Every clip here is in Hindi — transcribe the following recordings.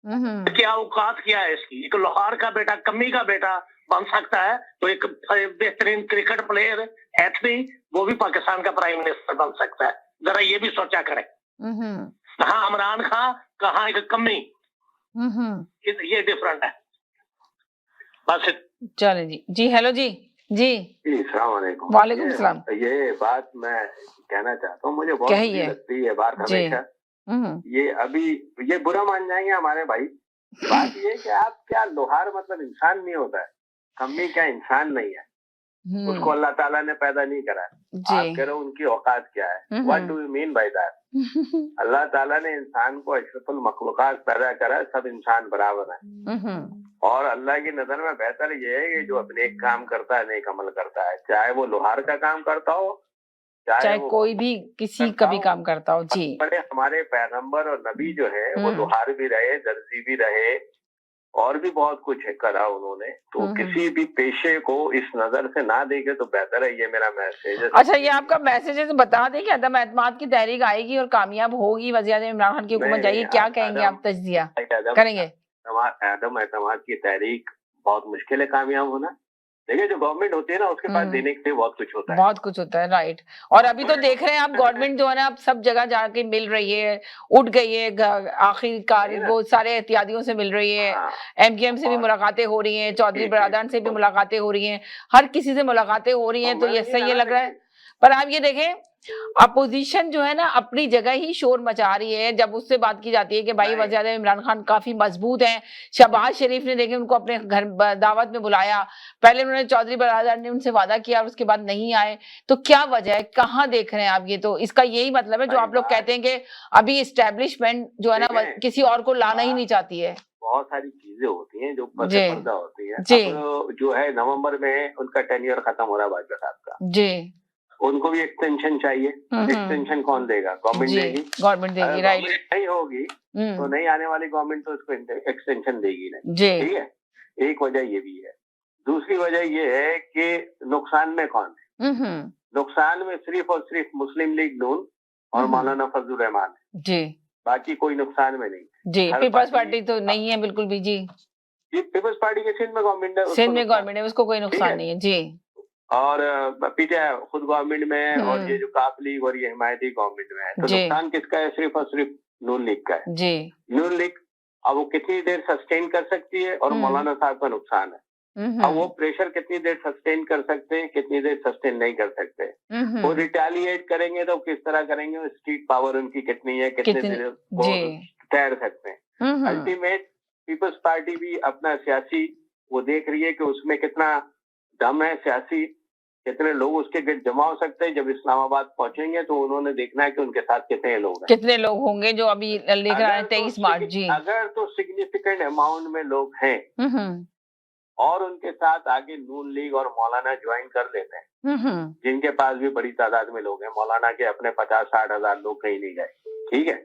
क्या औकात क्या है इसकी? एक लोहार का बेटा, कम्मी का बेटा बन सकता है, तो एक बेहतरीन क्रिकेट प्लेयर, एथलीट, वो भी पाकिस्तान का प्राइम मिनिस्टर बन सकता है। जरा ये भी सोचा करें। कहाँ इमरान खान, कहाँ एक कम्मी। ये डिफरेंट है। बस चले जी। जी हेलो जी। जी अस्सलाम वालेकुम। वालेकुम सलाम। ये बात मैं कहना चाहता हूँ, मुझे बहुत बुरी लगती है बात हमेशा। ये अभी ये बुरा मान जाएंगे हमारे भाई। बात ये कि आप क्या लोहार मतलब इंसान नहीं होता है, कम्मी क्या इंसान नहीं है, उसको अल्लाह ताला ने पैदा नहीं करा। आप कह रहे हो उनकी औकात क्या है? What do you mean by that? Allah ताला ने इंसान को अशरफुल मखलूकात पैदा करा, सब इंसान बराबर है। और अल्लाह की नजर में बेहतर ये है कि जो अपने एक काम करता है, नेक अमल करता है, चाहे वो लोहार का काम करता हो, चाहे कोई भी किसी का भी काम करता हो। जी, हमारे पैगंबर और नबी जो है वो लोहार भी रहे, दर्जी भी रहे, और भी बहुत कुछ करा उन्होंने। तो किसी भी पेशे को इस नजर से ना देखे तो बेहतर है। ये मेरा मैसेज है। अच्छा, ये आपका मैसेज है, तो बता दें कि अदम एतमाद की तहरीक आएगी और कामयाब होगी, वज़ीर-ए-आज़म इमरान खान की हुकूमत जाएगी, क्या कहेंगे आप? तजज़िया करेंगे? अदम एतमाद की तहरीक बहुत मुश्किल है कामयाब होना। देखिए, जो गवर्नमेंट होती है ना, उसके पास देने के लिए बहुत कुछ होता है, बहुत कुछ होता है। राइट। और अभी तो देख रहे हैं आप, गवर्नमेंट जो है ना, अब सब जगह जाके मिल रही है, उठ गई है आखिरकार, वो सारे एहतियातियों से मिल रही है। एमकेएम से भी मुलाकातें हो रही हैं, चौधरी बरादरान से भी मुलाकातें हो रही हैं, हर किसी से मुलाकातें हो रही हैं। तो ये सही लग रहा है। पर आप ये देखें, अपोजिशन जो है ना अपनी जगह ही शोर मचा रही है। जब उससे बात की जाती है कि भाई वज़ीर-ए-आज़म इमरान खान काफी मजबूत हैं, शहबाज शरीफ ने देखे उनको अपने घर दावत में बुलाया, पहले उन्होंने चौधरी बरादरान ने उनसे वादा किया और उसके बाद नहीं आए, तो क्या वजह है? कहाँ देख रहे हैं आप? ये तो इसका यही मतलब है जो आप लोग कहते हैं कि अभी इस्टेब्लिशमेंट जो है ना किसी और को लाना ही नहीं चाहती है। बहुत सारी चीजें होती हैं जो ऊपर से पर्दा होती है। अब जो है नवंबर में उनका टेन्योर खत्म हो रहा है बाजवा साहब का। जी, उनको भी एक्सटेंशन चाहिए। एक्सटेंशन कौन देगा? गवर्नमेंट देगी। गवर्नमेंट देगी, राइट। नहीं होगी तो नहीं आने वाली गवर्नमेंट तो उसको एक्सटेंशन देगी नहीं। ठीक है, एक वजह ये भी है। दूसरी वजह ये है कि नुकसान में कौन है? नुकसान में सिर्फ और सिर्फ मुस्लिम लीग नून और मौलाना फजलुर रहमान है। जी, बाकी कोई नुकसान में नहीं। जी, पीपल्स पार्टी तो नहीं है बिल्कुल भी। जी, पीपल्स पार्टी के सिंध में गवर्नमेंट है, सिंध में गवर्नमेंट है, उसको कोई नुकसान नहीं है। जी, और पीछे खुद गवर्नमेंट में है, और ये जो काफ लीग और ये हिमायती गवर्नमेंट में है। तो नुकसान किसका है? सिर्फ और सिर्फ नून लीग का है। जी, नून लीग अब वो कितनी देर सस्टेन कर सकती है, और मौलाना साहब का नुकसान है। अब वो प्रेशर कितनी देर सस्टेन कर सकते हैं, कितनी देर सस्टेन नहीं कर सकते। वो रिटेलिएट करेंगे तो किस तरह करेंगे, स्ट्रीट पावर उनकी कितनी है, कितने देर वो तैर सकते हैं। अल्टीमेट पीपल्स पार्टी भी अपना सियासी वो देख रही है कि उसमें कितना दम है सियासी, कितने लोग उसके गिर्द जमा हो सकते हैं। जब इस्लामाबाद पहुंचेंगे तो उन्होंने देखना है कि उनके साथ कितने लोग हैं, कितने लोग होंगे जो अभी लिख रहा है 23 मार्च। जी, अगर तो सिग्निफिकेंट अमाउंट में लोग हैं और उनके साथ आगे नून लीग और मौलाना ज्वाइन कर लेते हैं, जिनके पास भी बड़ी तादाद में लोग हैं। मौलाना के अपने 50-60 हजार लोग कहीं नहीं गए, ठीक है,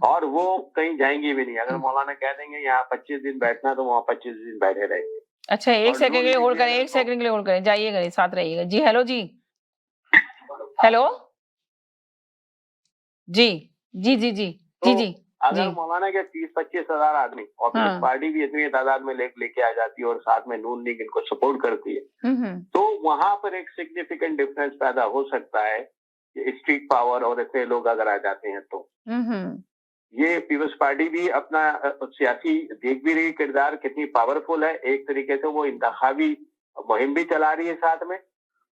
और वो कहीं जाएंगे भी नहीं। अगर मौलाना कह देंगे यहाँ 25 दिन बैठना, तो वहाँ 25 दिन बैठे रहेंगे। अच्छा, एक सेकंड के लिए होल्ड करें, एक सेकंड के लिए होल्ड करें, जाइएगा, साथ रहिएगा। जी हेलो जी, हेलो जी, जी जी जी जी जी। अगर मौलाना के 30-25 हजार आदमी और पीपल्स पार्टी भी इतनी तादाद में लेके आ जाती है और साथ में नून लीग इनको सपोर्ट करती है, तो वहां पर एक सिग्निफिकेंट डिफरेंस पैदा हो सकता है। स्ट्रीट पावर और इतने लोग अगर आ जाते हैं तो ये पीपल्स पार्टी भी अपना सियासी देख भी रही, किरदार कितनी पावरफुल है। एक तरीके से वो इंतखाबी मुहिम भी चला रही है साथ में,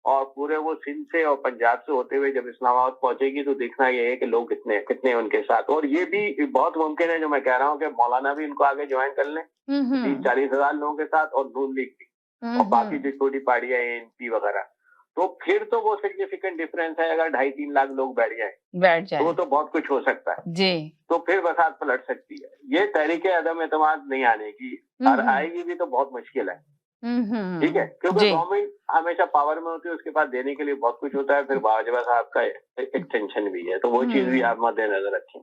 और पूरे वो सिंध से और पंजाब से होते हुए जब इस्लामाबाद पहुंचेगी तो देखना ये है कि लोग कितने कितने उनके साथ। और ये भी बहुत मुमकिन है जो मैं कह रहा हूँ कि मौलाना भी इनको आगे ज्वाइन कर लें 30-40 हजार लोगों के साथ, और नून लीग भी और बाकी जो छोटी पार्टियां एनपी वगैरह। तो फिर तो वो सिग्निफिकेंट डिफरेंस है। अगर 2.5-3 लाख लोग बैठ जाए तो बहुत कुछ हो सकता है जी। तो फिर बसात पलट सकती है। ये तहरीके अदम एतमाद नहीं आने की, और आएगी भी तो बहुत मुश्किल है। ठीक है, क्योंकि गवर्नमेंट हमेशा पावर में होती है, उसके पास देने के लिए बहुत कुछ होता है। फिर बाजवा साहब का एक्सटेंशन भी है, तो वो चीज भी आप मद्देनजर रखें।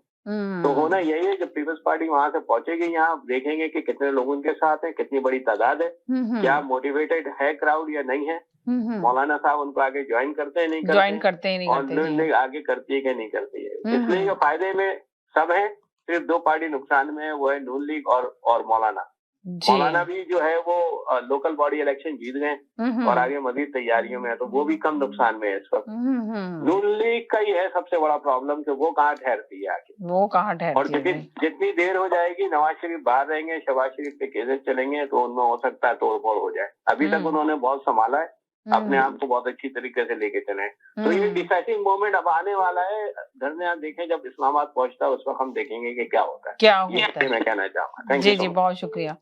तो होना यही है, जब पीपल्स पार्टी वहां से पहुंचेगी, यहाँ देखेंगे कि कितने लोग उनके साथ हैं, कितनी बड़ी तादाद है, क्या मोटिवेटेड है क्राउड या नहीं है। मौलाना साहब उनको आगे ज्वाइन करते हैं नहीं करते, ज्वाइन करते हैं नहीं और आगे करती है कि नहीं करती है। इसलिए फायदे में सब है, सिर्फ 2 पार्टी नुकसान में है, वो है नून लीग और मौलाना। मौलाना भी जो है वो लोकल बॉडी इलेक्शन जीत गए और आगे मजीद तैयारियों में है, तो वो भी कम नुकसान में है इस वक्त। नून लीग का ही है सबसे बड़ा प्रॉब्लम कि वो कहाँ ठहरती है आगे, वो कहाँ ठहरती और जितनी देर हो जाएगी, नवाज शरीफ बाहर रहेंगे, शहबाज शरीफ पे केसेस चलेंगे, तो उनमें हो सकता है तोड़-फोड़ हो जाए। अभी तक उन्होंने बहुत संभाला है, अपने आप को बहुत अच्छी तरीके से लेके चले। तो ये डिसाइडिंग मोमेंट अब आने वाला है। धरने देखें, जब इस्लामाबाद पहुंचता है उस वक्त हम देखेंगे कि क्या होता है। क्या होता है, मैं कहना चाहूँगा। जी जी, बहुत शुक्रिया।